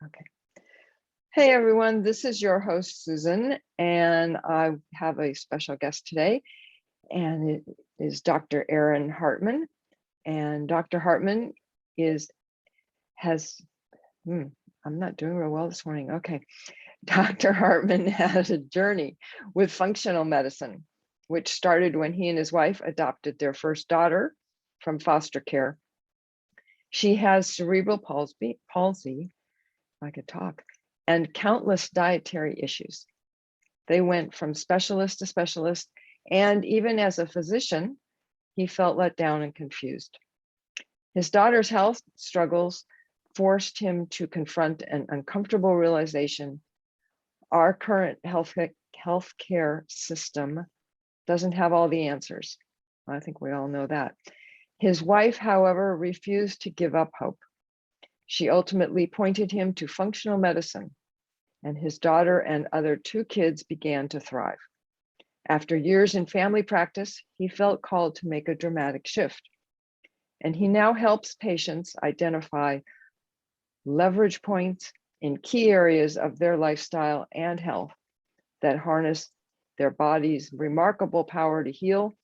Okay. Hey everyone, this is your host Susan, and I have a special guest today, and it is Dr. Aaron Hartman. And Dr. Hartman I'm not doing real well this morning. Okay. Dr. Hartman had a journey with functional medicine, which started when he and his wife adopted their first daughter from foster care. She has cerebral palsy, if I could talk, and countless dietary issues. They went from specialist to specialist, and even as a physician, he felt let down and confused. His daughter's health struggles forced him to confront an uncomfortable realization: our current healthcare system doesn't have all the answers. I think we all know that. His wife, however, refused to give up hope. She ultimately pointed him to functional medicine, and his daughter and other two kids began to thrive. After years in family practice, he felt called to make a dramatic shift. And he now helps patients identify leverage points in key areas of their lifestyle and health that harness their body's remarkable power to heal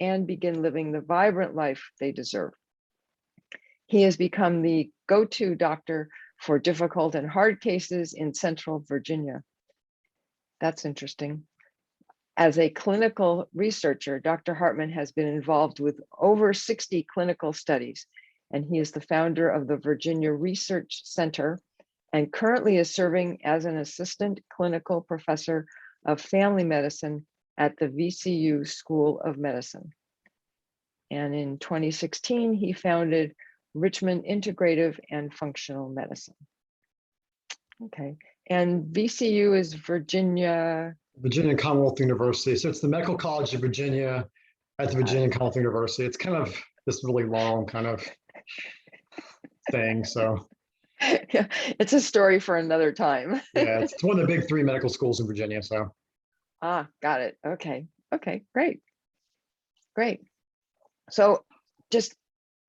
and begin living the vibrant life they deserve. He has become the go-to doctor for difficult and hard cases in Central Virginia. That's interesting. As a clinical researcher, Dr. Hartman has been involved with over 60 clinical studies, and he is the founder of the Virginia Research Center and currently is serving as an assistant clinical professor of family medicine at the VCU School of Medicine. And in 2016, he founded Richmond Integrative and Functional Medicine. Okay, and VCU is Virginia Commonwealth University. So it's the Medical College of Virginia at the Virginia Commonwealth University. It's kind of this really long kind of thing. So yeah, it's a story for another time. yeah, it's one of the big three medical schools in Virginia. So got it. Okay, great. So just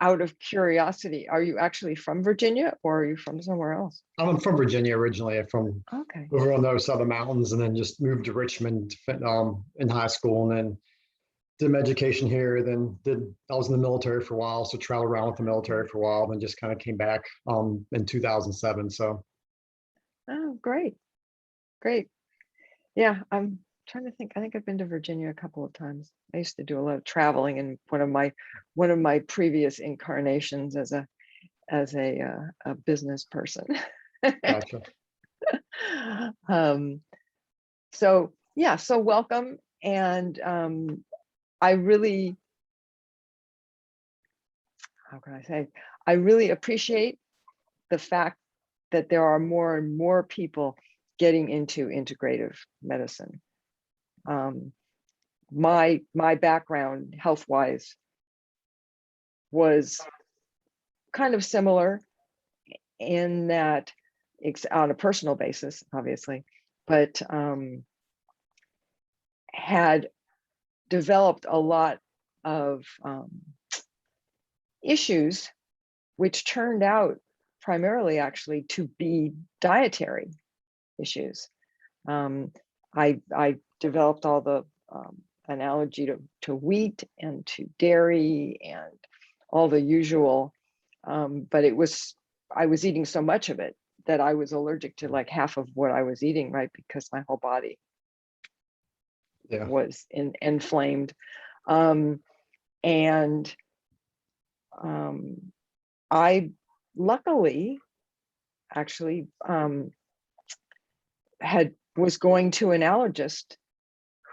out of curiosity, are you actually from Virginia or are you from somewhere else? I'm from Virginia originally, from over on the other side of the mountains, and then just moved to Richmond in high school, and then did my education here. Then I was in the military for a while, so traveled around with the military for a while, then just kind of came back in 2007. So great. Yeah, I'm trying to think. I think I've been to Virginia a couple of times. I used to do a lot of traveling in one of my previous incarnations as a business person. Gotcha. So yeah, so welcome. And I really, how can I say, I really appreciate the fact that there are more and more people getting into integrative medicine. My background health-wise was kind of similar in that it's on a personal basis, obviously, but had developed a lot of issues, which turned out primarily actually to be dietary issues. I developed all the an allergy to wheat and to dairy and all the usual, but I was eating so much of it that I was allergic to like half of what I was eating, right? Because my whole body was inflamed. I luckily actually was going to an allergist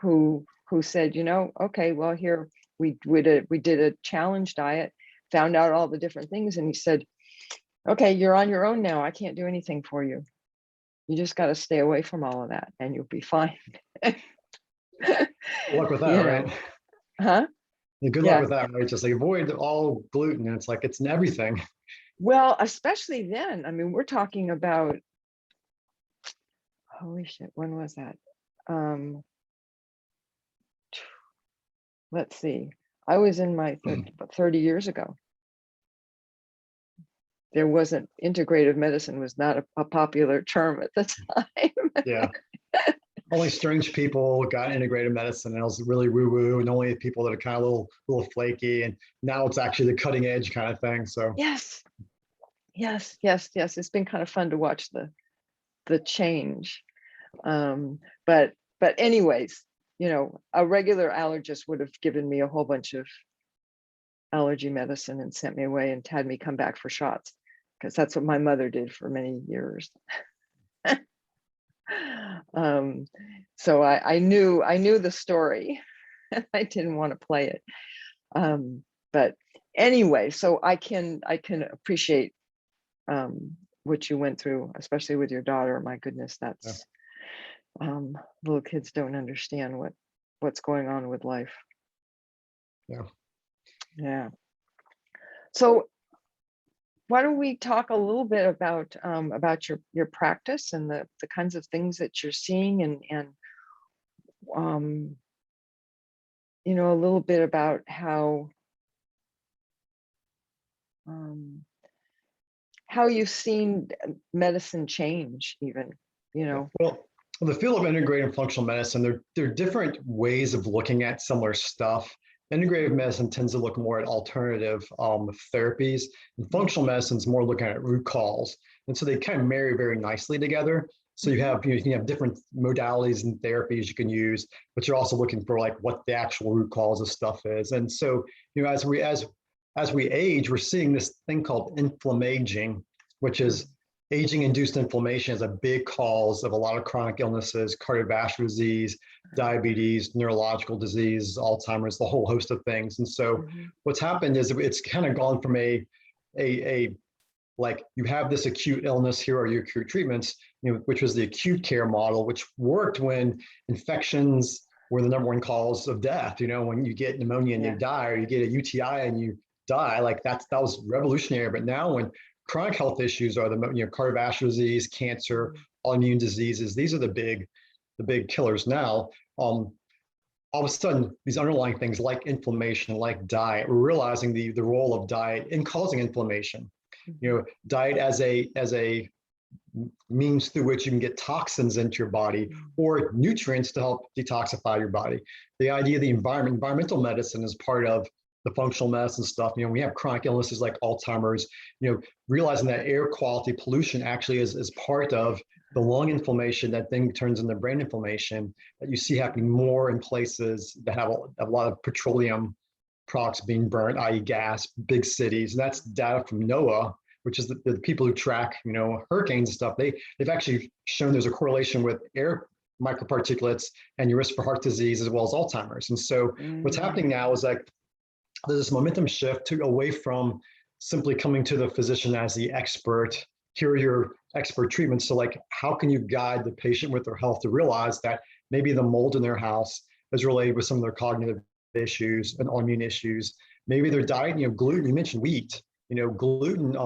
who said, okay, well, here we did a challenge diet, found out all the different things, and he said, okay, you're on your own now. I can't do anything for you. You just got to stay away from all of that and you'll be fine. Good luck with that, right? Huh? Good luck with that, right? Just like avoid all gluten. It's like it's in everything. Well, especially then. I mean, we're talking about, holy shit, when was that? Let's see. I was in my 30 years ago. there wasn't, integrative medicine was not a popular term at the time. Yeah. Only strange people got integrative medicine, and it was really woo-woo, and only people that are kind of a little flaky. And now it's actually the cutting edge kind of thing. So yes. It's been kind of fun to watch the change. But anyways, you know, a regular allergist would have given me a whole bunch of allergy medicine and sent me away and had me come back for shots, because that's what my mother did for many years. So I knew the story. I didn't want to play it. But anyway, so I can appreciate what you went through, especially with your daughter. My goodness, that's little kids don't understand what's going on with life. Yeah. So why don't we talk a little bit about your practice and the kinds of things that you're seeing, and you know, a little bit about how you've seen medicine change, even, you know. Well, the field of integrative functional medicine, there are different ways of looking at similar stuff. Integrative medicine tends to look more at alternative therapies, and functional medicine is more looking at root cause. And so they kind of marry very nicely together. So you can have different modalities and therapies you can use, but you're also looking for like what the actual root cause of stuff is. And so, you know, as we age, we're seeing this thing called inflammaging, which is aging-induced inflammation is a big cause of a lot of chronic illnesses, cardiovascular disease, diabetes, neurological disease, Alzheimer's, the whole host of things. And so what's happened is it's kind of gone from a like you have this acute illness, here are your acute treatments, you know, which was the acute care model, which worked when infections were the number one cause of death. You know, when you get pneumonia and you die, or you get a UTI and you die, like that was revolutionary. But now when chronic health issues are cardiovascular disease, cancer, autoimmune diseases, these are the big killers now. All of a sudden, these underlying things like inflammation, like diet, we're realizing the role of diet in causing inflammation. You know, diet as a means through which you can get toxins into your body, or nutrients to help detoxify your body. The idea of the environmental medicine is part of the functional medicine stuff. You know, we have chronic illnesses like Alzheimer's, you know, realizing that air quality pollution actually is part of the lung inflammation that then turns into brain inflammation that you see happening more in places that have a lot of petroleum products being burned, i.e. gas, big cities. And that's data from NOAA, which is the people who track, you know, hurricanes and stuff. They've actually shown there's a correlation with air microparticulates and your risk for heart disease as well as Alzheimer's. And so what's happening now is like, there's this momentum shift away from simply coming to the physician as the expert. Here are your expert treatments. So like, how can you guide the patient with their health to realize that maybe the mold in their house is related with some of their cognitive issues and autoimmune issues? Maybe their diet, you know, gluten, you mentioned wheat, you know, gluten,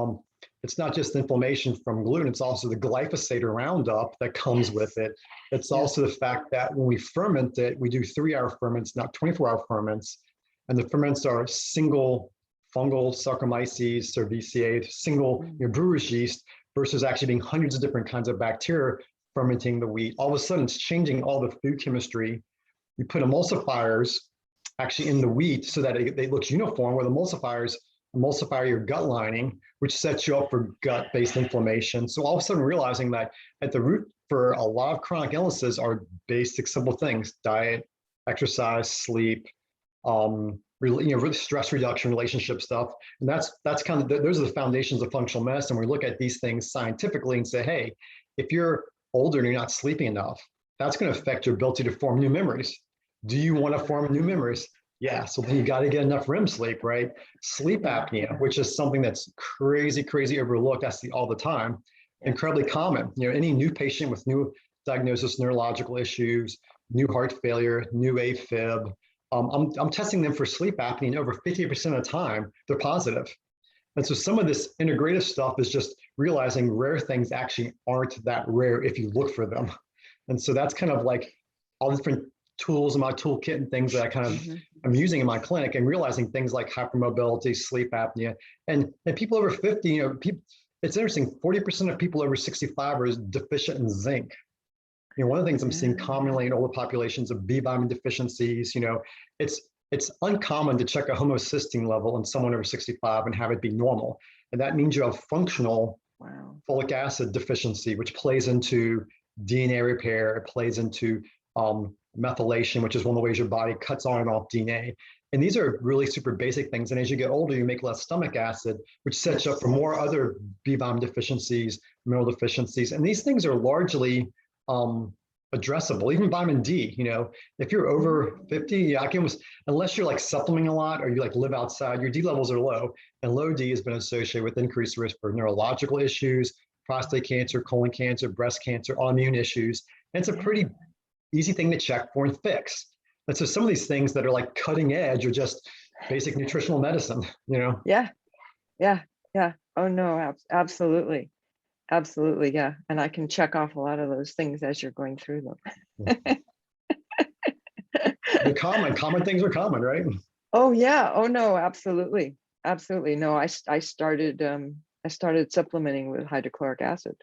it's not just inflammation from gluten, it's also the glyphosate or Roundup that comes with it. It's also the fact that when we ferment it, we do 3-hour ferments, not 24-hour ferments. And the ferments are single fungal Saccharomyces cerevisiae, single brewer's yeast, versus actually being hundreds of different kinds of bacteria fermenting the wheat. All of a sudden, it's changing all the food chemistry. You put emulsifiers actually in the wheat so that it looks uniform, where the emulsifier your gut lining, which sets you up for gut-based inflammation. So all of a sudden realizing that at the root for a lot of chronic illnesses are basic, simple things: diet, exercise, sleep, really stress reduction, relationship stuff. And that's kind of, those are the foundations of functional medicine. We look at these things scientifically and say, hey, if you're older and you're not sleeping enough, that's going to affect your ability to form new memories. Do you want to form new memories? Yeah, so then you got to get enough REM sleep, right? Sleep apnea, which is something that's crazy overlooked. I see all the time, incredibly common. You know, any new patient with new diagnosis, neurological issues, new heart failure, new AFib, I'm testing them for sleep apnea, and over 50% of the time, they're positive. And so some of this integrative stuff is just realizing rare things actually aren't that rare if you look for them. And so that's kind of like all the different tools in my toolkit and things that I kind of I'm using in my clinic, and realizing things like hypermobility, sleep apnea, and people over 50, you know, it's interesting, 40% of people over 65 are deficient in zinc. One of the things I'm seeing commonly in older populations of B vitamin deficiencies, it's uncommon to check a homocysteine level in someone over 65 and have it be normal. And that means you have functional folic acid deficiency, which plays into DNA repair. It plays into methylation, which is one of the ways your body cuts on and off DNA. And these are really super basic things. And as you get older, you make less stomach acid, which sets you up for more other B vitamin deficiencies, mineral deficiencies. And these things are largely addressable. Even vitamin D, if you're over 50, I can, unless you're like supplementing a lot or you like live outside, your D levels are low, and low D has been associated with increased risk for neurological issues, prostate cancer, colon cancer, breast cancer, autoimmune issues. And it's a pretty easy thing to check for and fix. And so some of these things that are like cutting edge are just basic nutritional medicine, Yeah. Oh no, absolutely. Absolutely. Yeah. And I can check off a lot of those things as you're going through them. They're common things are common, right? Oh yeah. Oh no, absolutely. Absolutely. No, I started supplementing with hydrochloric acid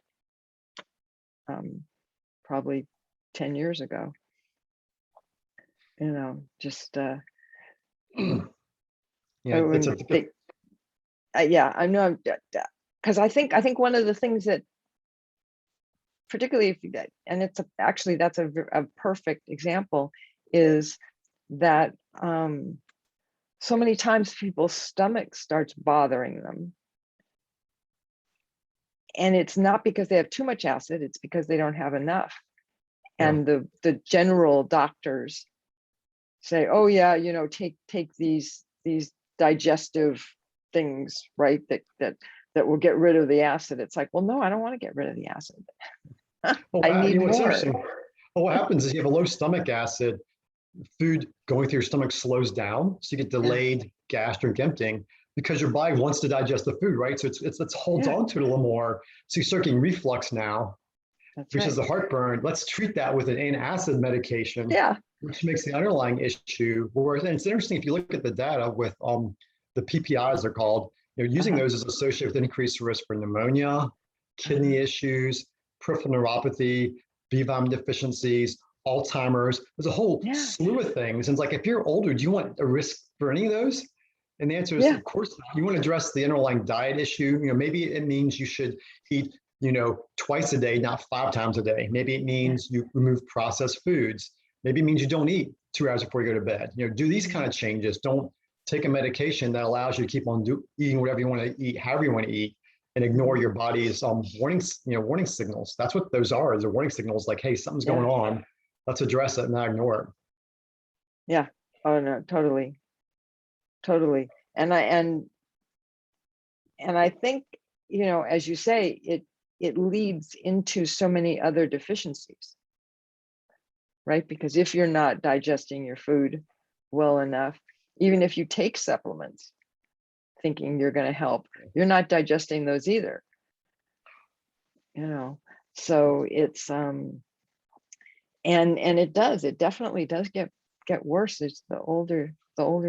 probably 10 years ago. Just yeah, I know, because I think one of the things that, particularly and it's that's a perfect example, is that so many times people's stomach starts bothering them, and it's not because they have too much acid, it's because they don't have enough. And the general doctors say, oh yeah, take these digestive things, right, that will get rid of the acid. It's like, well, no, I don't want to get rid of the acid. I need more. Well, what happens is you have a low stomach acid, food going through your stomach slows down, so you get delayed gastric emptying because your body wants to digest the food, right? So it holds on to it a little more. So you start getting reflux now, which is the heartburn. Let's treat that with an antacid medication, which makes the underlying issue worse. And it's interesting if you look at the data with the PPIs they're called, using those is associated with increased risk for pneumonia, kidney issues, peripheral neuropathy, B vitamin deficiencies, Alzheimer's. There's a whole slew of things. And it's like, if you're older, do you want a risk for any of those? And the answer is, of course not. You want to address the underlying diet issue. Maybe it means you should eat, twice a day, not 5 times a day. Maybe it means you remove processed foods. Maybe it means you don't eat 2 hours before you go to bed. Do these kind of changes. Don't take a medication that allows you to keep on eating whatever you want to eat, however you want to eat, and ignore your body's warning signals. That's what those are. Is warning signals like, hey, something's going on. Let's address it and not ignore it. Yeah. Oh no, totally. And I think, as you say, it leads into so many other deficiencies, right? Because if you're not digesting your food well enough, even if you take supplements thinking you're going to help, you're not digesting those either. So it's and it definitely does get worse as the older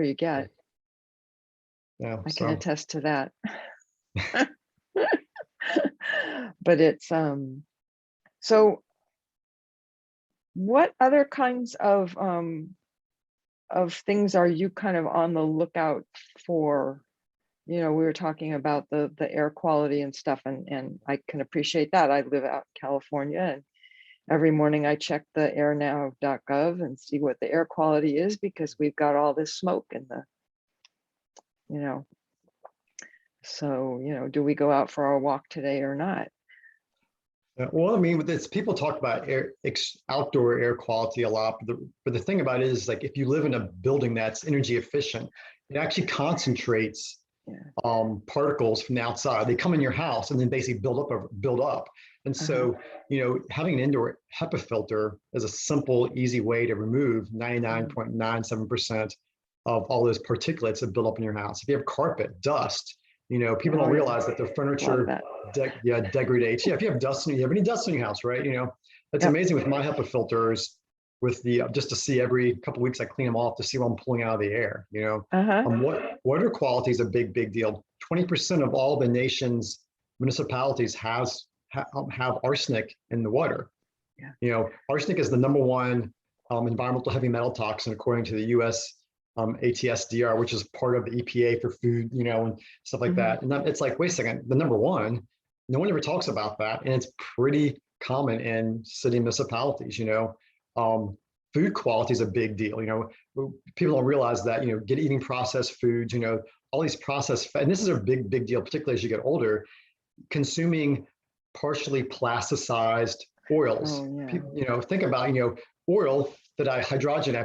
you get. Yeah, I can attest to that. But it's so what other kinds of things are you kind of on the lookout for? We were talking about the air quality and stuff, and I can appreciate that. I live out in California, and every morning I check the airnow.gov and see what the air quality is, because we've got all this smoke in the, so, do we go out for our walk today or not? Well, I mean, with this, people talk about outdoor air quality a lot, but the thing about it is, like, if you live in a building that's energy efficient, it actually concentrates particles from the outside. They come in your house and then basically build up. And so, having an indoor HEPA filter is a simple, easy way to remove 99.97% of all those particulates that build up in your house. If you have carpet, dust, people don't realize that their furniture degrades. Yeah, if you have dust, you have any dust in your house, right? It's amazing with my HEPA filters. With the just to see every couple of weeks, I clean them off to see what I'm pulling out of the air. Water quality is a big deal. 20% of all the nation's municipalities have arsenic in the water. Yeah. You know, arsenic is the number one environmental heavy metal toxin according to the U.S. ATSDR, which is part of the EPA for food, you know, and stuff like that. And it's like, wait a second, the number one, no one ever talks about that, and it's pretty common in city municipalities. You know, food quality is a big deal. You know, people don't realize that. You know, eating processed foods. You know, all these processed and this is a big deal, particularly as you get older. Consuming partially plasticized oils. Oh, yeah. People, you know, think about, you know, oil that I hydrogenate, I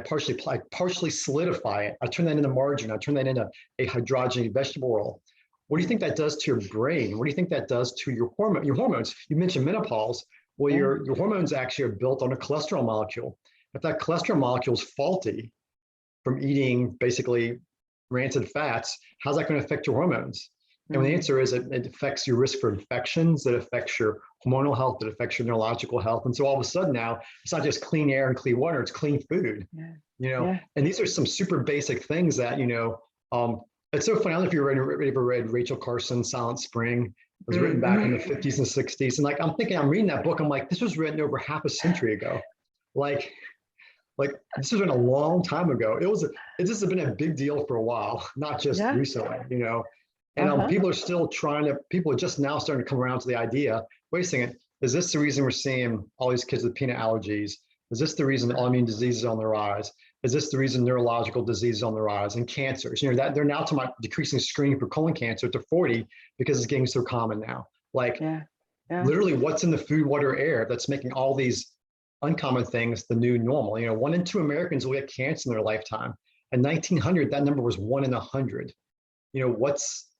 partially solidify it. I turn that into margarine. I turn that into a hydrogenated vegetable oil. What do you think that does to your brain? What do you think that does to your hormones? You mentioned menopause. Well, Yeah. your hormones actually are built on a cholesterol molecule. If that cholesterol molecule is faulty from eating basically rancid fats, how's that going to affect your hormones? And the answer is it affects your risk for infections, it affects your hormonal health, it affects your neurological health. And so all of a sudden now, it's not just clean air and clean water, it's clean food. Yeah. You know, Yeah. and these are some super basic things that, you know, it's so funny. I don't know if you ever read Rachel Carson's Silent Spring. It was written back in the 50s and 60s. And like, I'm reading that book, I'm like, this was written over half a century ago. Like this was written a long time ago. It's just been a big deal for a while, not just recently, you know. And people are just now starting to come around to the idea, wait a second, is this the reason we're seeing all these kids with peanut allergies? Is this the reason autoimmune disease is on the rise? Is this the reason neurological disease is on the rise and cancers? You know, that they're now talking about decreasing screening for colon cancer to 40 because it's getting so common now. Like literally what's in the food, water, air that's making all these uncommon things the new normal. You know, 1 in 2 Americans will get cancer in their lifetime. In 1900, that number was 1 in 100. You know,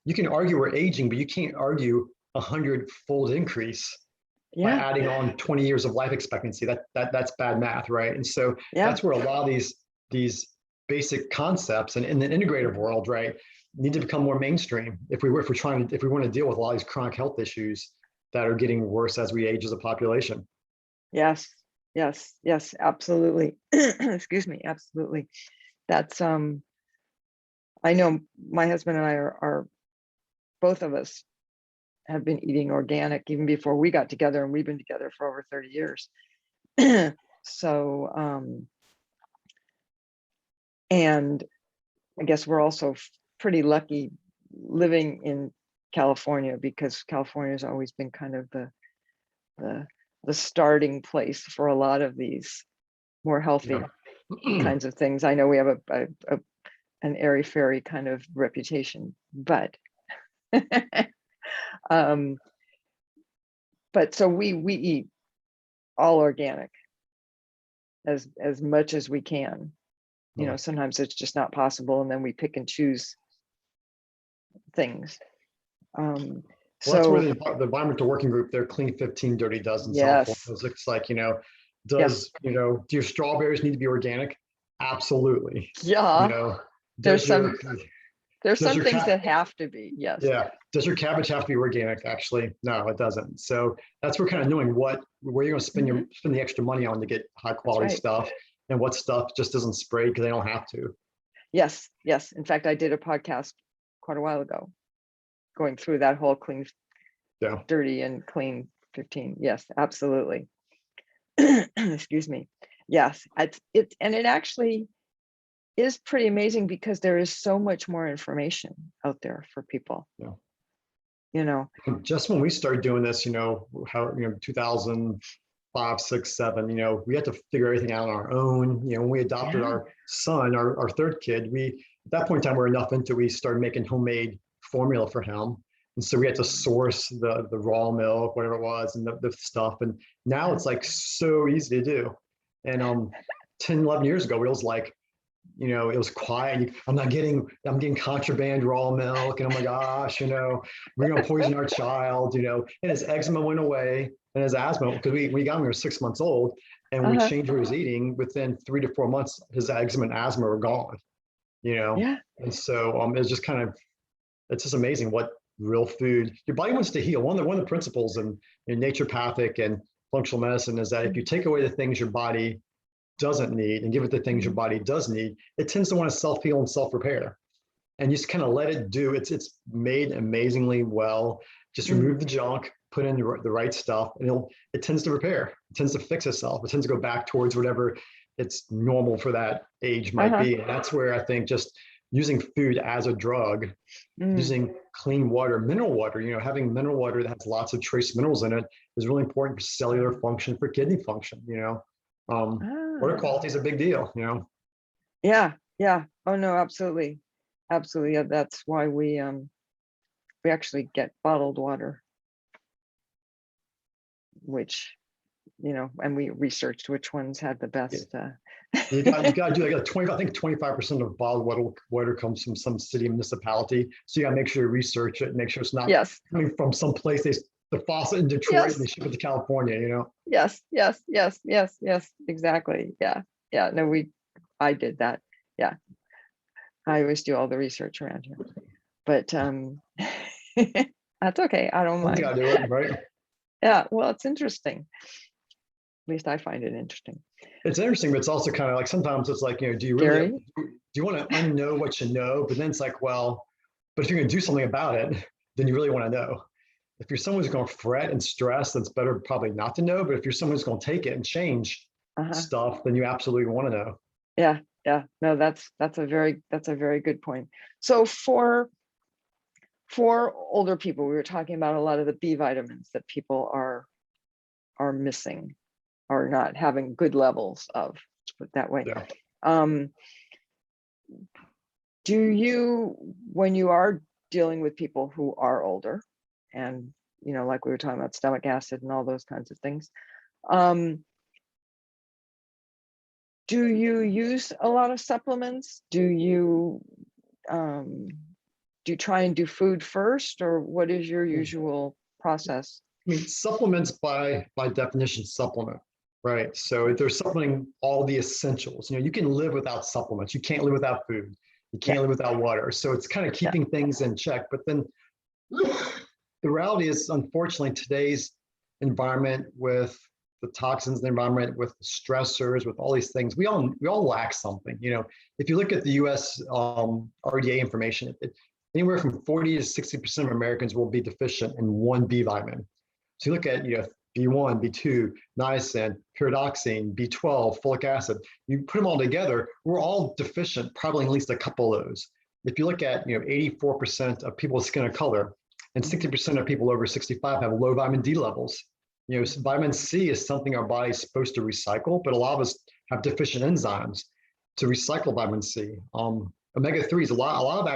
you can argue we're aging, but you can't argue 100-fold increase by adding on 20 years of life expectancy. That's bad math, right? And so that's where a lot of these basic concepts and in the integrative world, right, need to become more mainstream if we want to deal with a lot of these chronic health issues that are getting worse as we age as a population. Yes, absolutely. Excuse me, absolutely. That's I know my husband and I are both of us have been eating organic even before we got together, and we've been together for over 30 years. So, and I guess we're also pretty lucky living in California, because California has always been kind of the starting place for a lot of these more healthy kinds of things. I know we have an airy-fairy kind of reputation, but but so we eat all organic as much as we can. You know, sometimes it's just not possible, and then we pick and choose things. Well, that's where the environmental working group, their Clean 15, Dirty Dozen. It's like, you know, do your strawberries need to be organic? Absolutely. Yeah. You know, there's some things that have to be. Yes. Yeah. Does your cabbage have to be organic? Actually, no, it doesn't. So that's where kind of knowing where you're going to spend the extra money on to get high quality stuff, and what stuff just isn't sprayed because they don't have to. Yes. In fact, I did a podcast quite a while ago going through that whole clean, dirty, and clean 15. Yes, absolutely. Excuse me. Yes, it actually is pretty amazing, because there is so much more information out there for people. Yeah. You know, just when we started doing this, 2005, 6, 7, we had to figure everything out on our own. When we adopted our son, our third kid, at that point in time, we were enough into, we started making homemade formula for him. And so we had to source the raw milk, whatever it was, and the stuff. And now it's like so easy to do. And 10, 11 years ago, it was like, it was quiet. I'm getting contraband raw milk, and oh my gosh, we're gonna poison our child, and his eczema went away, and his asthma, because we got him, he was 6 months old, and we changed what he was eating. Within 3 to 4 months, his eczema and asthma were gone, And so it's just it's just amazing what real food, your body wants to heal. One of the principles in naturopathic and functional medicine is that if you take away the things your body doesn't need and give it the things your body does need, it tends to want to self-heal and self-repair. And you just kind of let it do. It's made amazingly well. Just remove the junk, put in the right stuff, and it tends to repair. It tends to fix itself. It tends to go back towards whatever it's normal for that age might be. And that's where I think just using food as a drug, using clean water, mineral water, having mineral water that has lots of trace minerals in it is really important for cellular function, for kidney function, water quality is a big deal, Yeah. Oh no, absolutely. Absolutely. Yeah, that's why we actually get bottled water, which, and we researched which ones had the best. You got to do like 20. I think 25% of bottled water comes from some city municipality. So you got to make sure you research it, make sure it's not coming from some place. The faucet in Detroit and they ship it to California. Yes. Exactly. Yeah. No, I did that. Yeah. I always do all the research around here, but that's okay. I don't mind. You gotta do it, right? Yeah. Well, it's interesting. At least I find it interesting. It's interesting, but it's also kind of like sometimes it's like, do you want to unknow what you know? But then it's like, well, but if you're going to do something about it, then you really want to know. If you're someone who's going to fret and stress, then it's better probably not to know. But if you're someone who's going to take it and change stuff, then you absolutely want to know. Yeah. No, that's a very good point. So for older people, we were talking about a lot of the B vitamins that people are missing, or not having good levels of, let's put it that way. Yeah. Do you, when you are dealing with people who are older, and like we were talking about stomach acid and all those kinds of things, do you use a lot of supplements? Do you try and do food first, or what is your usual process? I mean, supplements by definition supplement, right? So if they're supplementing all the essentials, you can live without supplements. You can't live without food. You can't live without water. So it's kind of keeping things in check. But then the reality is, unfortunately, today's environment, with the toxins in the environment, with the stressors, with all these things, we all lack something. If you look at the U.S. RDA information, anywhere from 40 to 60% of Americans will be deficient in one B vitamin. So you look at B1, B2, niacin, pyridoxine, B12, folic acid. You put them all together, we're all deficient, probably at least a couple of those. If you look at 84% of people with skin of color and 60% of people over 65 have low vitamin D levels. Vitamin C is something our body's supposed to recycle, but a lot of us have deficient enzymes to recycle vitamin C. Omega-3s, a lot of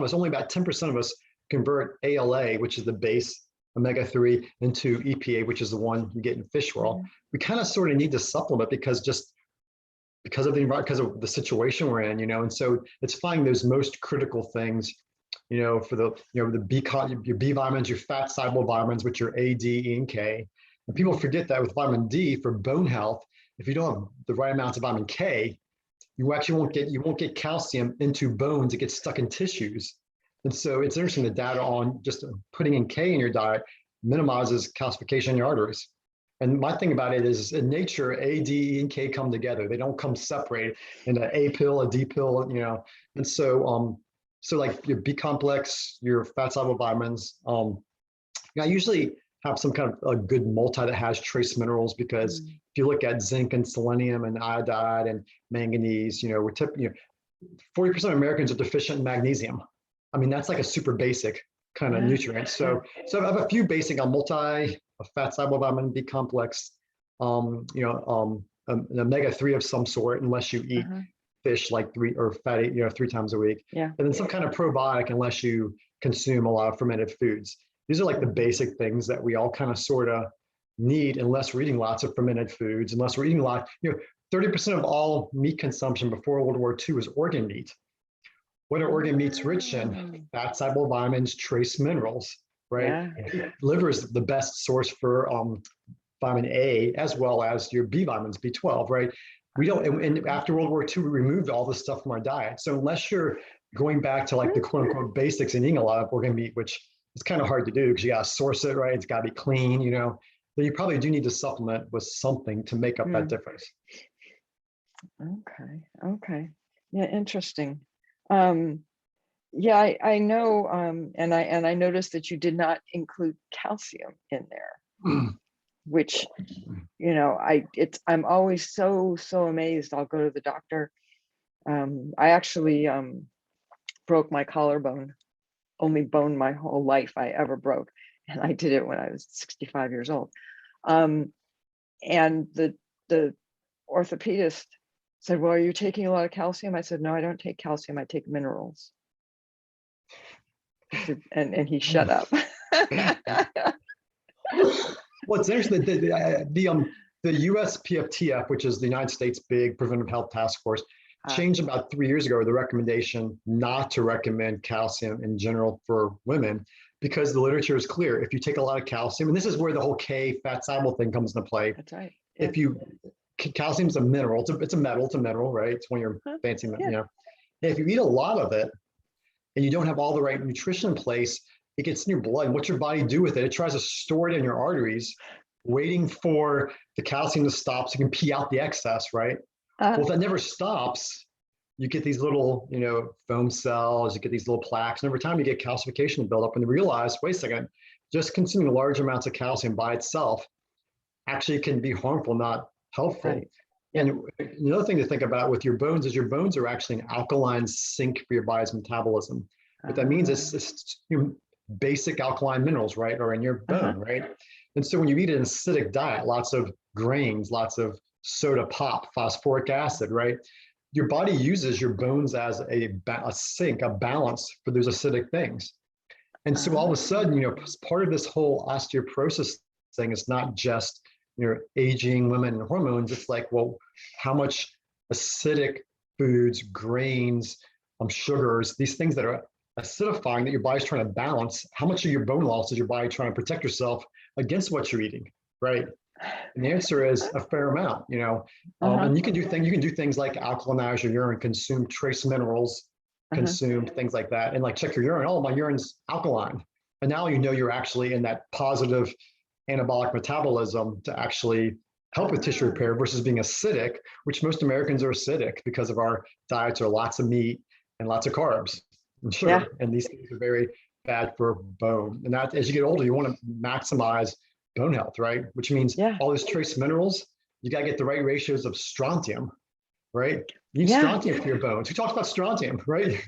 us, only about 10% of us convert ALA, which is the base omega-3, into EPA, which is the one you get in fish oil. We kind of sort of need to supplement because of the situation we're in, and so it's finding those most critical things, for the your B vitamins, your fat soluble vitamins, which are A, D, E, and K. And people forget that with vitamin D for bone health, if you don't have the right amounts of vitamin K, you actually won't get calcium into bones. It gets stuck in tissues. And so it's interesting, the data on just putting in K in your diet minimizes calcification in your arteries. And my thing about it is, in nature, A, D, E, and K come together. They don't come separated into A pill, a D pill, And so, like your B complex, your fat soluble vitamins. I usually have some kind of a good multi that has trace minerals, because if you look at zinc and selenium and iodide and manganese, we're 40% of Americans are deficient in magnesium. I mean, that's like a super basic kind of nutrient. So I have a few basic, a fat soluble vitamin B complex, an omega-3 of some sort, unless you eat fish like 3 times a week. And then some kind of probiotic, unless you consume a lot of fermented foods. These are like the basic things that we all kind of sort of need, unless we're eating lots of fermented foods, unless we're eating a lot. 30% of all meat consumption before World War II was organ meat. What are organ meats rich in? Fat soluble vitamins, trace minerals, right? Liver is the best source for vitamin A, as well as your B vitamins, B12, right? We don't, and after World War II, we removed all this stuff from our diet. So unless you're going back to like the quote unquote basics and eating a lot of organ meat, which is kind of hard to do because you got to source it, right? It's got to be clean, then you probably do need to supplement with something to make up that difference. Okay. Yeah, interesting. Yeah, I know, and I noticed that you did not include calcium in there, which, you know, I'm always so amazed. I'll go to the doctor. I actually broke my collarbone, only bone my whole life I ever broke, and I did it when I was 65 years old. And the orthopedist said, "Well, are you taking a lot of calcium?" I said, "No, I don't take calcium. I take minerals." And he shut up. Well, it's interesting that the USPFTF, which is the United States Big Preventive Health Task Force, changed about 3 years ago the recommendation not to recommend calcium in general for women, because the literature is clear. If you take a lot of calcium, and this is where the whole K fat soluble thing comes into play. That's right. If you, calcium's a mineral, it's a metal, right? It's one of your fancy, you know. And if you eat a lot of it and you don't have all the right nutrition in place, it gets in your blood. And what your body do with it, it tries to store it in your arteries, waiting for the calcium to stop so you can pee out the excess, right? Well, if that never stops, you get these little, you know, foam cells, you get these little plaques, and over time you get calcification build up, and you realize, wait a second, just consuming large amounts of calcium by itself actually can be harmful, not helpful. Right. And another thing to think about with your bones is your bones are actually an alkaline sink for your body's metabolism. What that means is it's basic alkaline minerals, right, are in your bone, right? And so when you eat an acidic diet, lots of grains, lots of soda pop, phosphoric acid, right? Your body uses your bones as a sink, a balance for those acidic things. And so all of a sudden, you know, part of this whole osteoporosis thing is not just, you know, aging, women, and hormones. It's like, well, how much acidic foods, grains, sugars, these things that are acidifying that your body's trying to balance, how much of your bone loss is your body trying to protect yourself against what you're eating, right? And the answer is a fair amount, you know. And you can do things like alkalinize your urine, consume trace minerals, consume things like that, and like check your urine. Oh, my urine's alkaline, and now you know you're actually in that positive anabolic metabolism to actually help with tissue repair versus being acidic, which most Americans are acidic because of our diets are lots of meat and lots of carbs and sugar, and these things are very bad for bone. And that, as you get older, you want to maximize bone health, right? Which means all those trace minerals, you got to get the right ratios of strontium, right? You need strontium for your bones. Who talks about strontium, right? And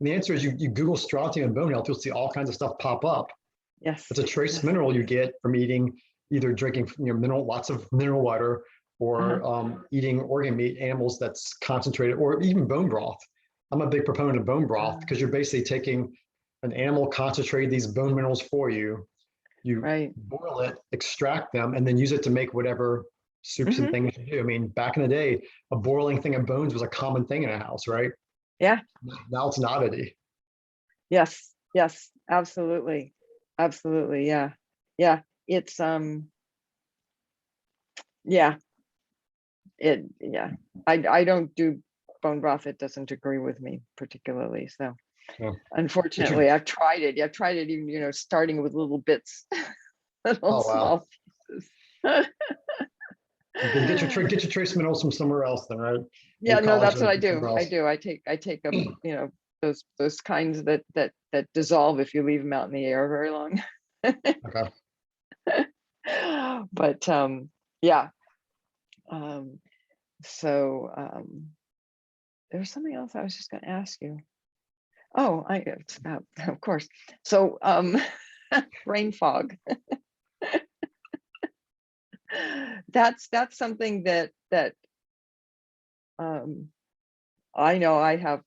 the answer is you Google strontium and bone health, you'll see all kinds of stuff pop up. Yes. It's a trace mineral you get from eating, either drinking, you know, lots of mineral water, or eating organ meat, animals that's concentrated, or even bone broth. I'm a big proponent of bone broth because you're basically taking an animal, concentrate these bone minerals for you. You boil it, extract them, and then use it to make whatever soups and things you do. I mean, back in the day, a boiling thing of bones was a common thing in a house, right? Yeah. Now it's an oddity. Yes. Yes. Absolutely. Absolutely. Yeah. Yeah. It's yeah. I don't do bone broth. It doesn't agree with me particularly. So unfortunately, I've tried it. I've tried it even, you know, starting with little bits, little small pieces. Get your trace minerals from somewhere else then, right? Yeah, no, that's what I do. I take a, you know, those kinds that dissolve if you leave them out in the air very long. Okay. But yeah. So there's something else I was just going to ask you. Oh, it's about, of course. So brain fog. That's something that I know I have.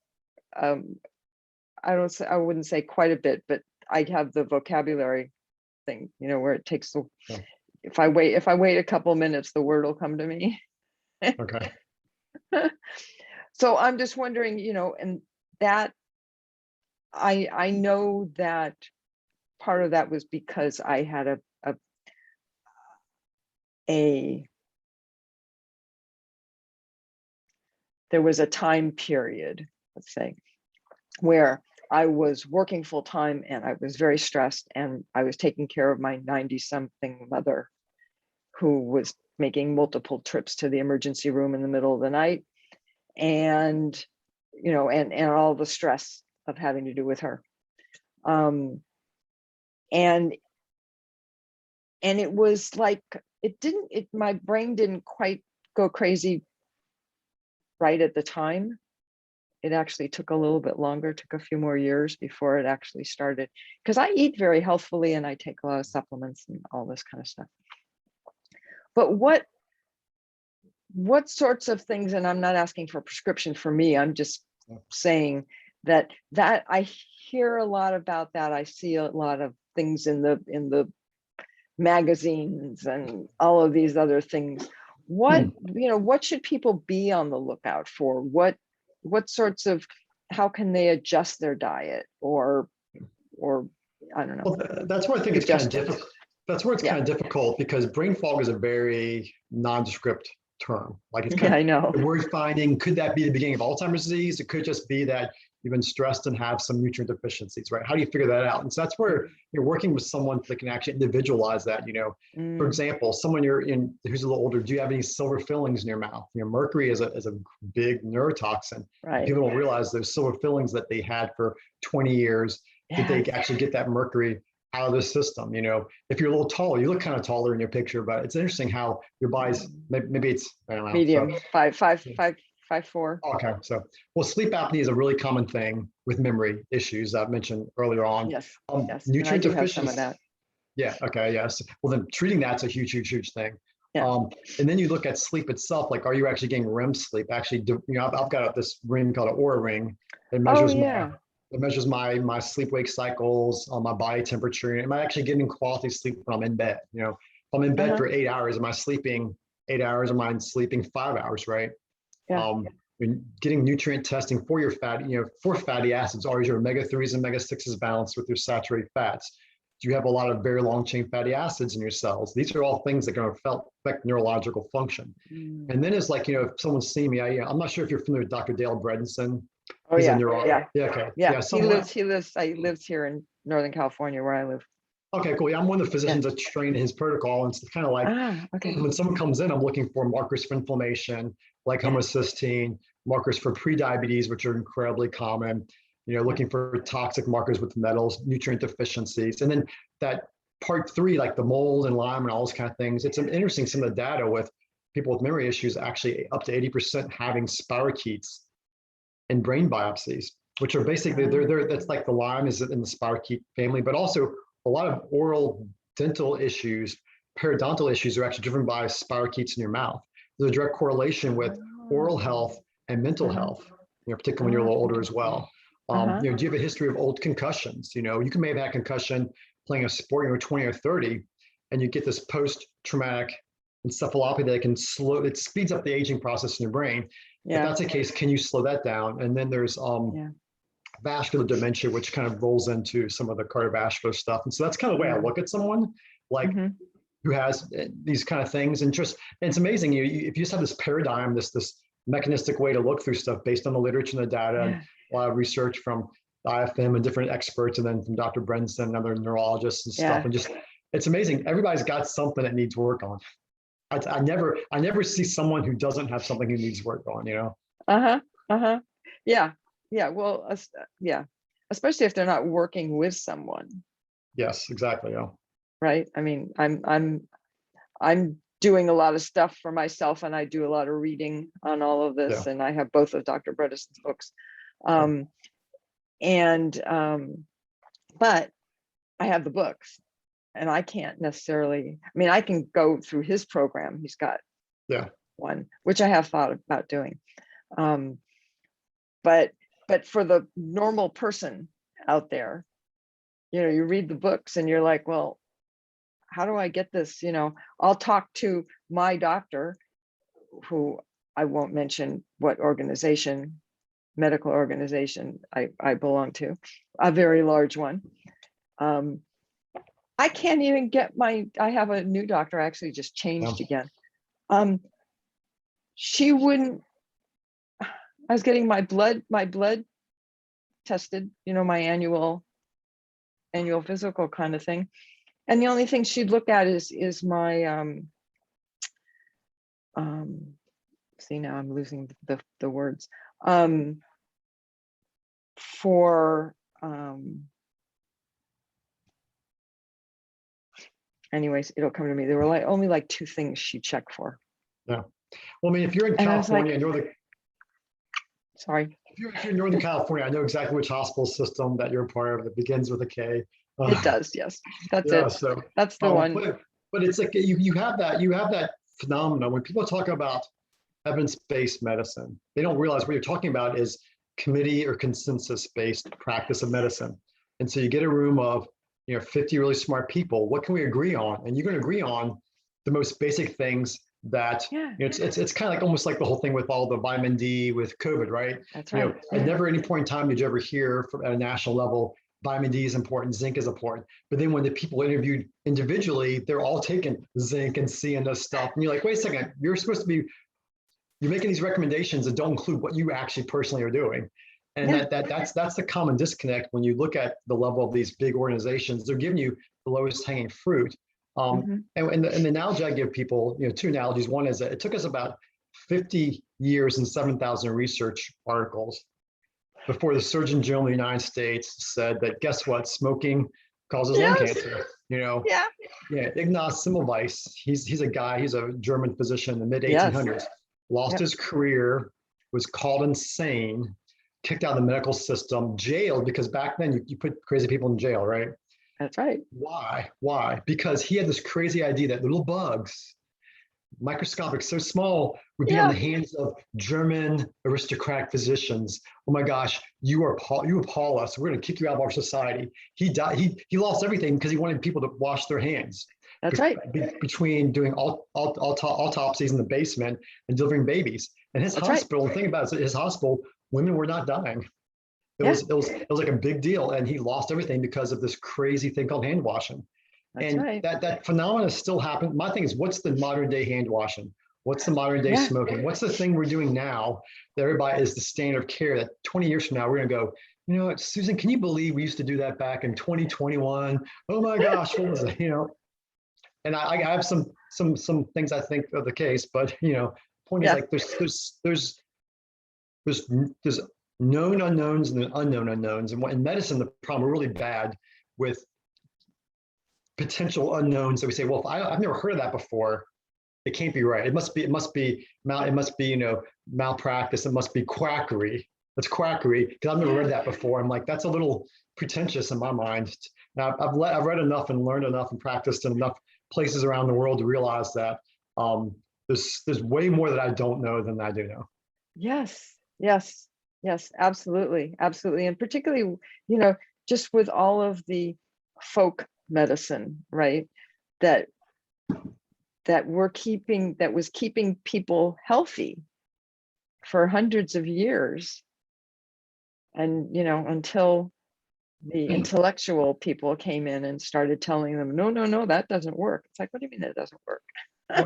I wouldn't say quite a bit, but I have the vocabulary thing, you know, where it takes if I wait a couple minutes, the word will come to me. Okay. So I'm just wondering, you know, and that I know that part of that was because I had there was a time period, let's say, where I was working full time and I was very stressed, and I was taking care of my 90-something mother who was making multiple trips to the emergency room in the middle of the night, and, you know, and all the stress of having to do with her. And it was like, my brain didn't quite go crazy right at the time. It actually took a little bit longer, took a few more years before it actually started, because I eat very healthfully and I take a lot of supplements and all this kind of stuff. But what sorts of things, and I'm not asking for a prescription for me, I'm just saying that I hear a lot about that. I see a lot of things in the magazines and all of these other things. What should people be on the lookout for? What sorts of, how can they adjust their diet, or I don't know. Well, that's where I think it's kind of difficult. That's where it's kind of difficult, because brain fog is a very nondescript term. Like, it's kind of, I know. the word finding, could that be the beginning of Alzheimer's disease? It could just be that you've been stressed and have some nutrient deficiencies, right? How do you figure that out? And so that's where you're working with someone that can actually individualize that. For example, someone who's a little older, do you have any silver fillings in your mouth? Mercury is a big neurotoxin. Right. People don't realize those silver fillings that they had for 20 years, did they actually get that mercury out of the system? If you're a little taller, you look kind of taller in your picture, but it's interesting how your body's, maybe it's, I don't know. Medium, so, 5'4". Okay, so, well, sleep apnea is a really common thing with memory issues I've mentioned earlier on. Yes, yes. Nutrient deficiency. Some of that. Yeah, okay, yes. Well, then treating that's a huge thing. Yeah. And then you look at sleep itself, like, are you actually getting REM sleep? Actually, I've got this ring called an Aura ring. It measures my sleep-wake cycles, my body temperature. Am I actually getting quality sleep when I'm in bed? If I'm in bed for 8 hours, am I sleeping 8 hours? Am I sleeping 5 hours, right? Yeah. Getting nutrient testing for your for fatty acids. Are your omega-3s and omega-6s balanced with your saturated fats? Do you have a lot of very long chain fatty acids in your cells? These are all things that are going to affect neurological function. And then it's like, if someone's seen me, I'm not sure if you're familiar with Dr. Dale Bredesen. Oh, He's yeah. a neurologist. Okay. He lives here in Northern California, where I live. Okay, cool. Yeah, I'm one of the physicians that's trained in his protocol. And it's kind of like, when someone comes in, I'm looking for markers for inflammation, like homocysteine, markers for prediabetes, which are incredibly common, looking for toxic markers with metals, nutrient deficiencies. And then that part 3, like the mold and Lyme and all those kind of things, it's interesting, some of the data with people with memory issues, actually up to 80% having spirochetes in brain biopsies, which are basically, that's like the Lyme is in the spirochete family, but also a lot of oral dental issues, periodontal issues are actually driven by spirochetes in your mouth. There's a direct correlation with oral health and mental health, particularly when you're a little older as well. Do you have a history of old concussions? You may have had concussion playing a sport when you were 20 or 30, and you get this post-traumatic encephalopathy that it speeds up the aging process in your brain. If that's the case, can you slow that down? And then there's vascular dementia, which kind of rolls into some of the cardiovascular stuff. And so that's kind of the way I look at someone, like, who has these kind of things. And it's amazing. If you just have this paradigm, this mechanistic way to look through stuff based on the literature and the data, and a lot of research from IFM and different experts, and then from Dr. Bredesen and other neurologists and stuff. And it's amazing. Everybody's got something that needs work on. I never see someone who doesn't have something who needs work on, Yeah. Well, especially if they're not working with someone. Yes, exactly. Yeah. Right. I mean, I'm doing a lot of stuff for myself, and I do a lot of reading on all of this, and I have both of Dr. Bredesen's books. But I have the books, and I can't necessarily, I can go through his program. He's got one, which I have thought about doing. But for the normal person out there, you read the books and you're like, well, how do I get this? I'll talk to my doctor, who I won't mention what medical organization I belong to, a very large one. I can't even get I have a new doctor. I actually just changed again. She wouldn't, I was getting my blood tested, my annual physical kind of thing. And the only thing she'd look at is my, see, now I'm losing the words, for, anyways, it'll come to me. There were like only like 2 things she checked for. Yeah. Well, I mean, if you're in And I was like, California, sorry. if you're in Northern California, I know exactly which hospital system that you're part of that begins with a K. It does, yes. That's Yeah, it. so That's the one. but it's like you have that phenomenon when people talk about evidence-based medicine. They don't realize what you're talking about is committee or consensus-based practice of medicine. And so you get a room of 50 really smart people. What can we agree on? And you're going to agree on the most basic things that it's kind of like almost like the whole thing with all the vitamin D with COVID, right? That's right. At never any point in time did you ever hear from at a national level, vitamin D is important, zinc is important. But then when the people interviewed individually, they're all taking zinc and C and this stuff. And you're like, wait a second, you're making these recommendations that don't include what you actually personally are doing. And that's the common disconnect when you look at the level of these big organizations. They're giving you the lowest hanging fruit. And the analogy I give people, 2 analogies. One is that it took us about 50 years and 7,000 research articles before the Surgeon General of the United States said that, guess what, smoking causes lung cancer. Ignaz Semmelweis, he's a German physician in the mid 1800s, lost his career, was called insane, kicked out of the medical system, jailed, because back then you put crazy people in jail, right? That's right. Why? Because he had this crazy idea that little bugs, microscopic, so small, would be on the hands of German aristocratic physicians. Oh my gosh, you appall us. We're going to kick you out of our society. He died. He lost everything because he wanted people to wash their hands. That's right. Between doing autopsies in the basement and delivering babies. And his hospital, the thing about it, his hospital, women were not dying. It was like a big deal, and he lost everything because of this crazy thing called hand washing. That phenomenon still happened. My thing is, what's the modern day hand washing? What's the modern day smoking? What's the thing we're doing now that everybody is the standard of care that 20 years from now, we're going to go, you know what, Susan, can you believe we used to do that back in 2021? Oh my gosh, what was it? And I have some things I think are the case, but point is like there's known unknowns and unknown unknowns. And in medicine, the problem, we're really bad with potential unknowns that we say, well, if I've never heard of that before, it can't be right. It must be malpractice. It must be quackery. That's quackery, because I've never read that before. I'm like, that's a little pretentious in my mind. Now, I've read enough and learned enough and practiced in enough places around the world to realize that there's way more that I don't know than I do know. Yes, absolutely. And particularly, just with all of the folk medicine, right? That was keeping people healthy for hundreds of years. And, until the intellectual people came in and started telling them, no, that doesn't work. It's like, what do you mean that doesn't work?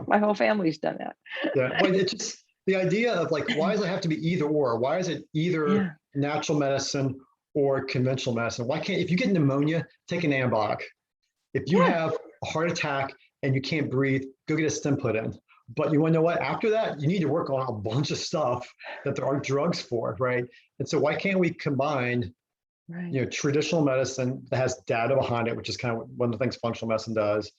My whole family's done that. Well, it's just the idea of like, why does it have to be either or? Why is it either natural medicine or conventional medicine? Why can't, if you get pneumonia, take an antibiotic. If you have a heart attack and you can't breathe, go get a stent put in. But you want to know what? After that, you need to work on a bunch of stuff that there aren't drugs for, right? And so why can't we combine traditional medicine that has data behind it, which is kind of one of the things functional medicine does,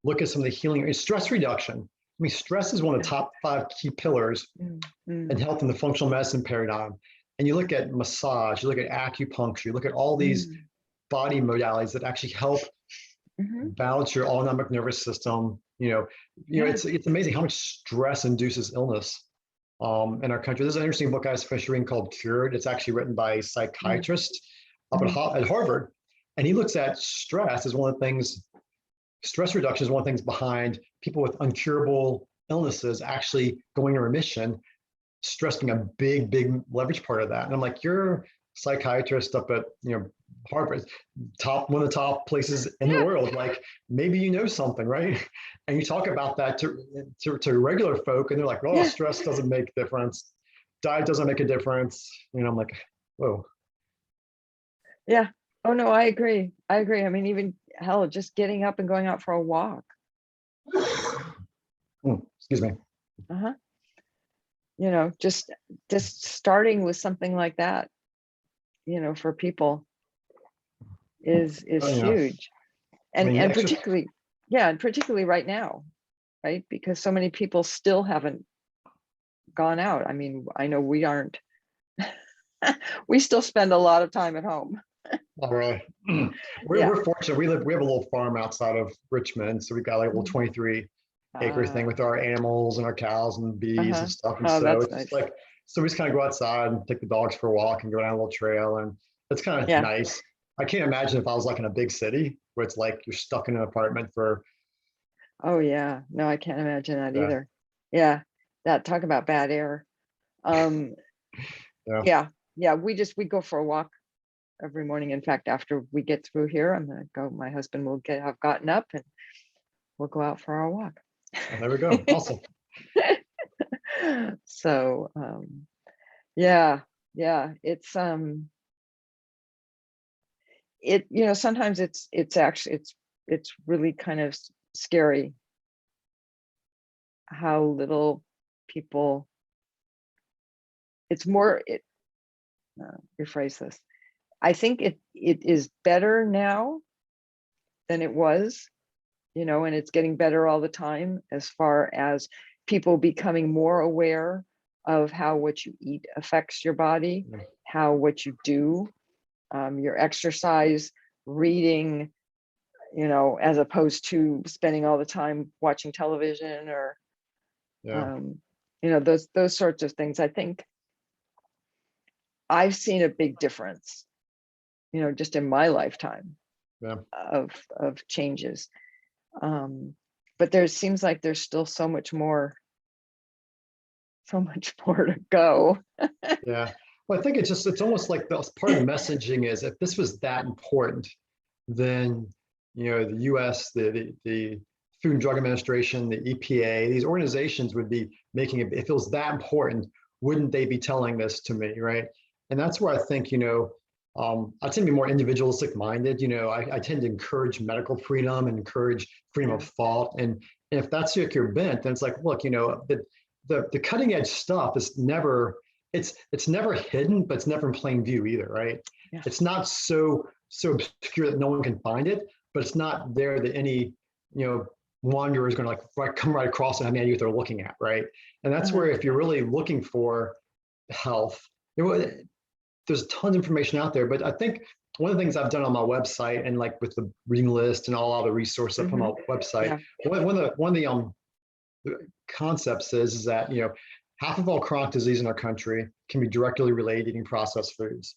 look at some of the healing, stress reduction. I mean, stress is one of the top 5 key pillars in health in the functional medicine paradigm. And you look at massage, you look at acupuncture, you look at all these body modalities that actually help balance your autonomic nervous system. It's amazing how much stress induces illness in our country. There's an interesting book I was finished reading called Cured. It's actually written by a psychiatrist up at Harvard. And he looks at stress as one of the things, stress reduction is one of the things behind people with uncurable illnesses actually going in remission, stress being a big leverage part of that. And I'm like, you're a psychiatrist up at Harvard, one of the top places in the world. Like, maybe you know something, right? And you talk about that to regular folk, and they're like, oh, stress doesn't make a difference, diet doesn't make a difference. I'm like, whoa. Yeah. Oh no, I agree. I mean, even hell, just getting up and going out for a walk. Excuse me. Just starting with something like that for people is Yeah. huge. I mean, And particularly right now, right? Because so many people still haven't gone out. I mean, I know we aren't. We still spend a lot of time at home. All right. Yeah. We're fortunate. We have a little farm outside of Richmond. So we've got like a little 23-acre thing with our animals and our cows and bees and stuff. And Oh, so that's it's just nice. like, so we just kind of go outside and take the dogs for a walk and go down a little trail. And it's kind of Yeah. nice. I can't imagine if I was like in a big city where it's like you're stuck in an apartment for. Oh yeah. No, I can't imagine that Yeah. either. Yeah. Talk about bad air. Yeah. Yeah. We go for a walk every morning. In fact, after we get through here, I'm gonna go. My husband will have gotten up and we'll go out for our walk. Well, there we go. Awesome. So yeah, it's sometimes it's actually it's really kind of scary how little people. It's more rephrase this. I think it is better now than it was, and it's getting better all the time as far as people becoming more aware of how what you eat affects your body, how what you do, your exercise, reading, as opposed to spending all the time watching television or, those sorts of things. I think I've seen a big difference, just in my lifetime of changes. But seems like there's still so much more to go. Yeah. Well, I think it's almost like part of the messaging is if this was that important, then, the US, the Food and Drug Administration, the EPA, these organizations would be making it, if it was that important, wouldn't they be telling this to me, right? And that's where I think, I tend to be more individualistic minded. I tend to encourage medical freedom and encourage freedom of thought. And if that's like your bent, then it's like, look, the cutting edge stuff is never, it's never hidden, but it's never in plain view either, right? Yeah. It's not so obscure that no one can find it, but it's not there that any, wanderer is going to like come right across and have any idea what they're looking at, right? And that's where if you're really looking for health, there's tons of information out there. But I think one of the things I've done on my website and like with the reading list and all the resources up on my website, one of the concepts is that half of all chronic disease in our country can be directly related to eating processed foods.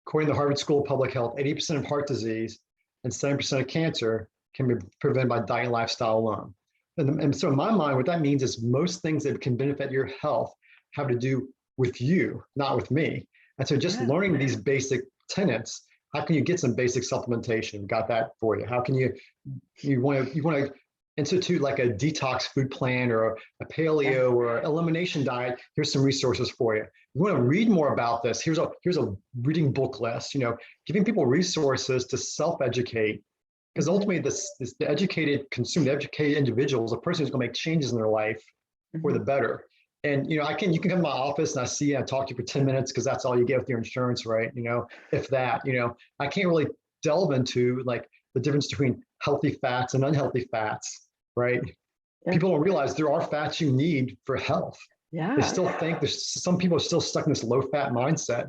According to the Harvard School of Public Health, 80% of heart disease and 7% of cancer can be prevented by diet and lifestyle alone. And so in my mind, what that means is most things that can benefit your health have to do with you, not with me. And so just learning these basic tenets, how can you get some basic supplementation? Got that for you. How can you want to institute like a detox food plan or a paleo or elimination diet? Here's some resources for you. You want to read more about this? Here's a reading book list. Giving people resources to self-educate, because ultimately the educated consumer, the educated individual is a person who's going to make changes in their life for the better. And you can come to my office and I see and I talk to you for 10 minutes because that's all you get with your insurance, right? If that, I can't really delve into like the difference between healthy fats and unhealthy fats, right? Yeah. People don't realize there are fats you need for health. Yeah. They still think some people are still stuck in this low fat mindset,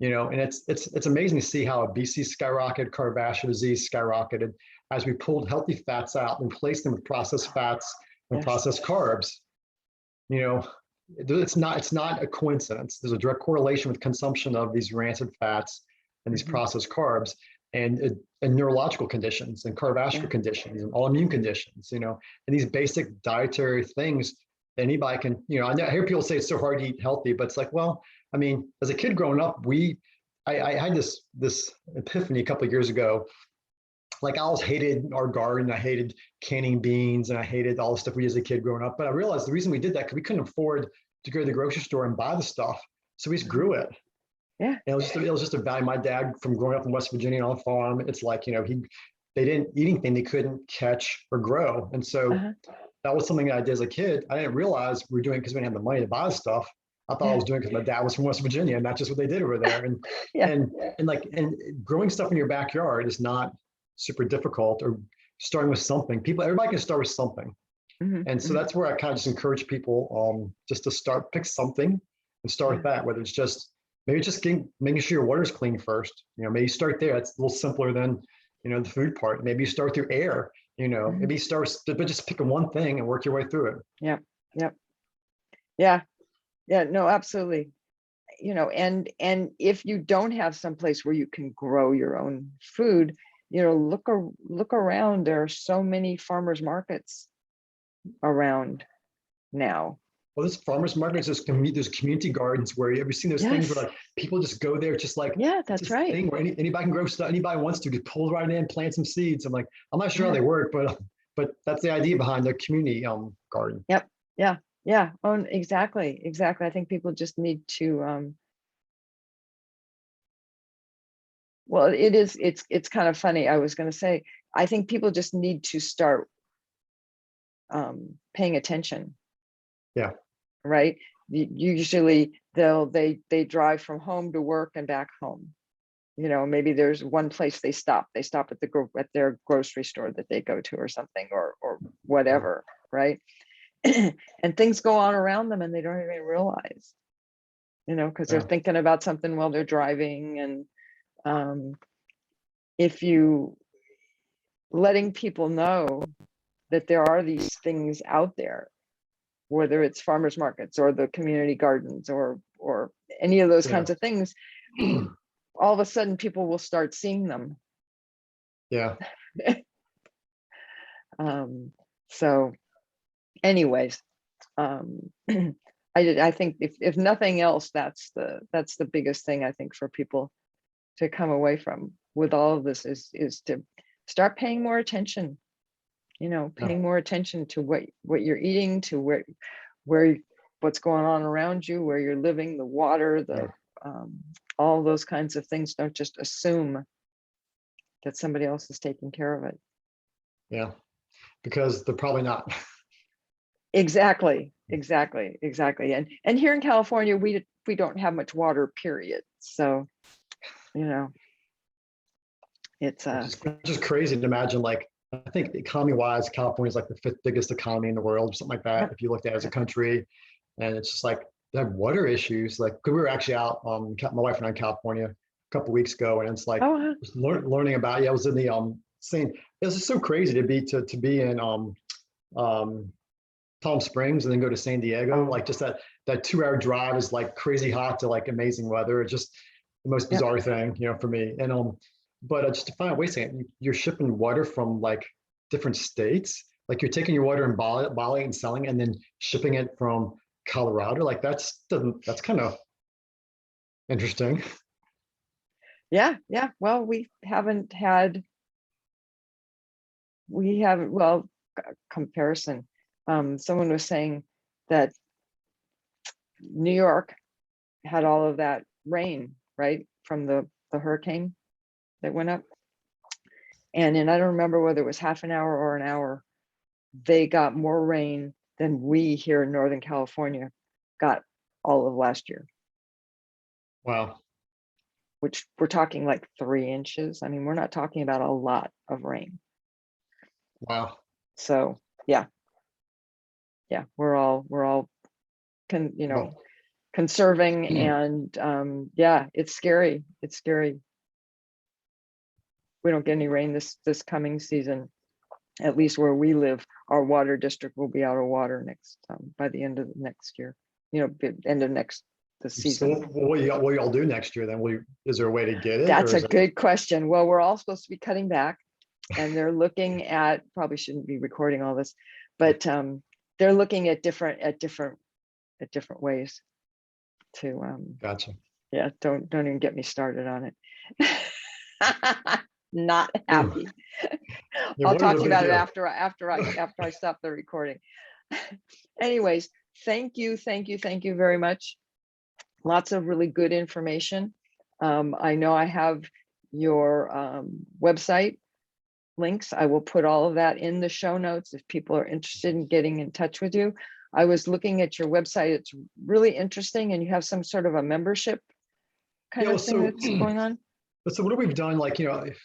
and it's amazing to see how obesity skyrocketed, cardiovascular disease skyrocketed as we pulled healthy fats out and replaced them with processed fats and processed carbs. It's not a coincidence. There's a direct correlation with consumption of these rancid fats and these processed carbs and neurological conditions and cardiovascular conditions and autoimmune conditions, and these basic dietary things anybody can, I hear people say it's so hard to eat healthy, but it's like, well, I mean, as a kid growing up, I had this epiphany a couple of years ago. Like I always hated our garden. I hated canning beans and I hated all the stuff we did as a kid growing up. But I realized the reason we did that because we couldn't afford to go to the grocery store and buy the stuff. So we just grew it. Yeah. And it was just a value. My dad from growing up in West Virginia on a farm, it's like, they didn't eat anything they couldn't catch or grow. And so that was something that I did as a kid. I didn't realize we were doing because we didn't have the money to buy the stuff. I thought I was doing because my dad was from West Virginia, and that's just what they did over there. And Yeah. and growing stuff in your backyard is not super difficult, or starting with something. Everybody can start with something. And so that's where I kind of just encourage people just to pick something and start with that, whether it's maybe just making sure your water is clean first. Maybe start there. It's a little simpler than, the food part. Maybe you start through air, maybe but just pick one thing and work your way through it. Yeah. Yep. Yeah. No, absolutely. And if you don't have someplace where you can grow your own food, look around. There are so many farmers markets around now. Well, there's farmers markets, there's community gardens where you ever seen those things where like people just go there, just like, that's right. Thing where anybody can grow stuff, anybody wants to just pull right in, plant some seeds. I'm not sure how they work, but that's the idea behind the community garden. Yep. Yeah. Oh, exactly. I think people just need to well, it's kind of funny. I was going to say, I think people just need to start paying attention. Yeah. Right. Usually they drive from home to work and back home. Maybe there's one place they stop at their grocery store that they go to or something, or whatever. Right. And things go on around them and they don't even realize, because they're thinking about something while they're driving. And if you letting people know that there are these things out there, whether it's farmers markets or the community gardens or any of those kinds of things, all of a sudden people will start seeing them. Yeah. So anyways, I think if nothing else, that's the biggest thing I think for people to come away from with all of this is to start paying more attention, paying more attention to what you're eating, to where what's going on around you, where you're living, the water, all those kinds of things. Don't just assume that somebody else is taking care of it. Yeah, because they're probably not. Exactly. And here in California, we don't have much water, period. So, it's just crazy to imagine. Like, I think economy-wise, California is like the 5th biggest economy in the world, or something like that. If you looked at it as a country, and it's just like they have water issues. Like, we were actually out, my wife and I in California a couple of weeks ago, and it's like learning about. I was in the saying it was just so crazy to be in Palm Springs and then go to San Diego. Like, just that 2-hour drive is like crazy hot to like amazing weather. It's just the most bizarre thing, for me. And but just to find out, wait a second, you're shipping water from like different states. Like, you're taking your water and bottling and selling, and then shipping it from Colorado. Like, that's kind of interesting. Yeah. Well, comparison. Someone was saying that New York had all of that rain, right, from the hurricane that went up. And I don't remember whether it was half an hour or an hour, they got more rain than we here in Northern California got all of last year. Wow. Which we're talking like 3 inches. I mean, we're not talking about a lot of rain. Wow. So yeah, we're all conserving, and it's scary. We don't get any rain this coming season. At least where we live, our water district will be out of water by the end of next year. End of the season. So what will y'all do next year then? Is there a way to get it? That's a good question. Well, we're all supposed to be cutting back, and they're looking at, probably shouldn't be recording all this, but they're looking at different ways to Gotcha. Yeah, don't even get me started on it. Not happy. I'll talk to you about it after I stop the recording. Anyways, thank you very much. Lots of really good information. I know I have your website links. I will put all of that in the show notes if people are interested in getting in touch with you. I was looking at your website. It's really interesting, and you have some sort of a membership kind of thing that's going on. So what we've done, like,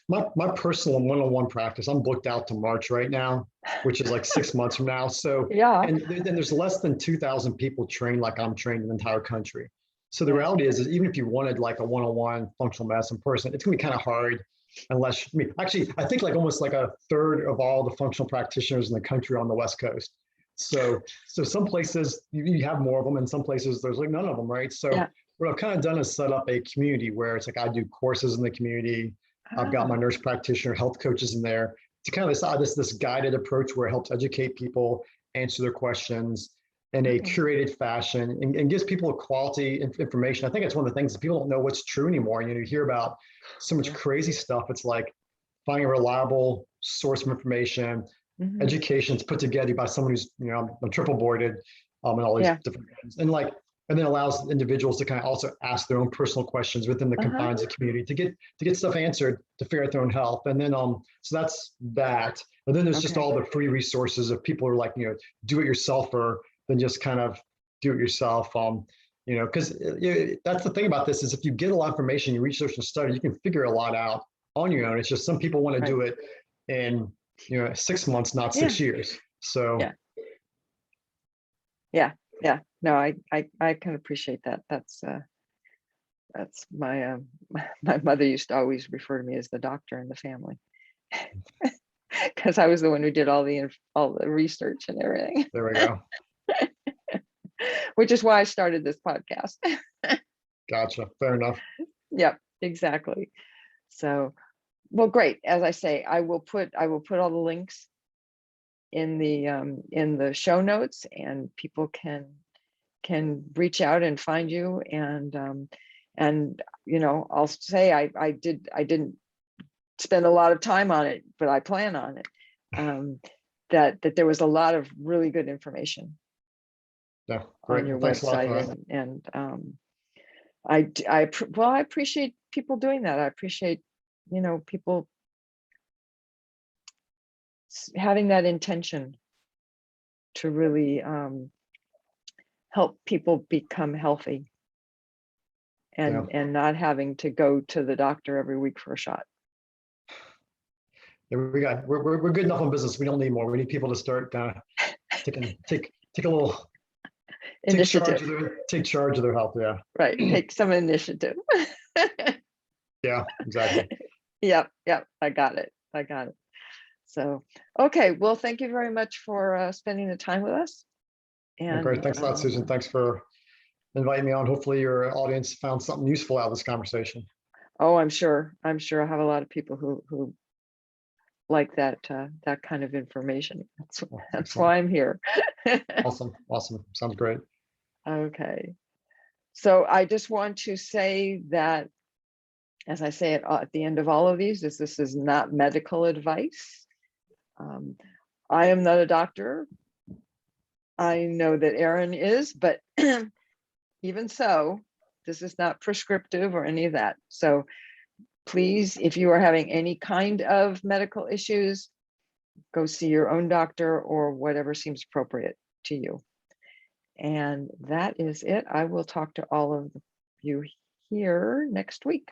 my personal one-on-one practice, I'm booked out to March right now, which is like 6 months from now. So, yeah. And then there's less than 2,000 people trained like I'm trained in the entire country. So the reality is even if you wanted like a one-on-one functional medicine person, it's gonna be kind of hard unless, actually, I think like almost like a third of all the functional practitioners in the country are on the West Coast. So some places you have more of them, and some places there's like none of them, right? So what I've kind of done is set up a community where it's like I do courses in the community. I've got my nurse practitioner, health coaches in there to kind of decide this guided approach where it helps educate people, answer their questions in a curated fashion, and gives people quality information. I think it's one of the things that people don't know what's true anymore. You hear about so much crazy stuff. It's like finding a reliable source of information. Education's put together by someone who's, I'm triple boarded, and all these different things. And then allows individuals to kind of also ask their own personal questions within the confines of the community to get stuff answered to figure out their own health. And then so that's that. And then there's just all the free resources if people are like, do it yourselfer, then just kind of do it yourself. Because that's the thing about this is if you get a lot of information, you research and study, you can figure a lot out on your own. It's just some people want to do it in 6 months, not 6 years. So yeah. No, I can appreciate that. That's my my mother used to always refer to me as the doctor in the family because I was the one who did all the research and everything. There we go. Which is why I started this podcast. Gotcha. Fair enough. Yep, exactly. So, well, great. As I say, I will put all the links in the show notes, and people can reach out and find you. And I'll say I didn't spend a lot of time on it, but I plan on it. That there was a lot of really good information on your website, and I appreciate people doing that. I appreciate people having that intention to really help people become healthy and not having to go to the doctor every week for a shot. Yeah, we're good enough in business. We don't need more. We need people to start take a little initiative. Take charge of their health. Yeah. Right. Take some initiative. Yeah, exactly. Yep. I got it. So, okay. Well, thank you very much for spending the time with us. And great. Thanks a lot, Susan. Thanks for inviting me on. Hopefully your audience found something useful out of this conversation. Oh, I'm sure I have a lot of people who like that kind of information. That's why I'm here. Awesome. Sounds great. Okay. So I just want to say that, as I say at the end of all of these, this is not medical advice. I am not a doctor. I know that Aaron is, but even so, this is not prescriptive or any of that. So please, if you are having any kind of medical issues, go see your own doctor or whatever seems appropriate to you. And that is it. I will talk to all of you here next week.